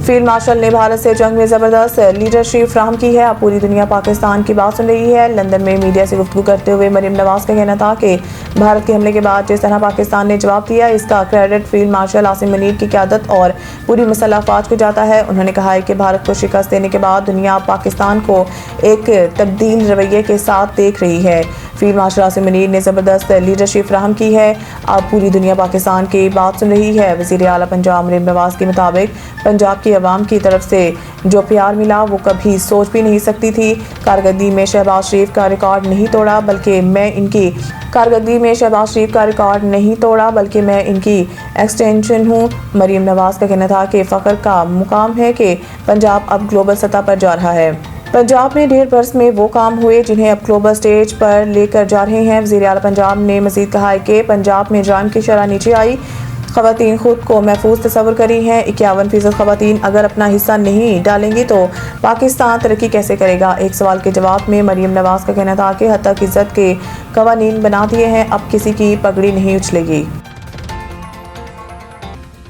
Field marshal ने भारत से जंग में जबरदस्त लीडरशिप फ्राहम की है। अब पूरी दुनिया पाकिस्तान की बात सुन रही है। लंदन में मीडिया से गुफ्तगू करते हुए मरीम नवाज का कहना था कि भारत के हमले के बाद जिस तरह पाकिस्तान ने जवाब दिया, इसका credit field marshal Asim Munir की क़यादत और पूरी मुसल्लह फ़ौज को जाता है। उन्होंने कहा है कि भारत को शिकस्त देने के बाद दुनिया पाकिस्तान को एक तब्दील रवैये के साथ देख रही है। फील्ड मार्शल आसिम मुनीर ने ज़बरदस्त लीडरशिप फ्राहम की है। अब पूरी दुनिया पाकिस्तान की बात सुन रही है। वज़ीर आला पंजाब मरीम नवाज के मुताबिक पंजाब की अवाम की तरफ से जो प्यार मिला वो कभी सोच भी नहीं सकती थी। कारकर्दगी में शहबाज शरीफ का रिकॉर्ड नहीं तोड़ा बल्कि मैं इनकी एक्सटेंशन हूँ। मरीम नवाज का कहना था कि फ़ख्र का मुकाम है कि पंजाब अब ग्लोबल सतह पर जा रहा है। पंजाब में ढेर बरस में वो काम हुए जिन्हें अब ग्लोबल स्टेज पर लेकर जा रहे हैं। वज़ीर आला पंजाब ने मज़ीद कहा है कि पंजाब में जराइम की शरह नीचे आई, ख़वातीन खुद को महफूज तस्वर करी हैं। 51% ख़वातीन अगर अपना हिस्सा नहीं डालेंगी तो पाकिस्तान तरक्की कैसे करेगा। एक सवाल के जवाब में मरीम नवाज का कहना था कि हद तक इज़्ज़त के कवानीन बना दिए हैं, अब किसी की पगड़ी नहीं उछलेगी।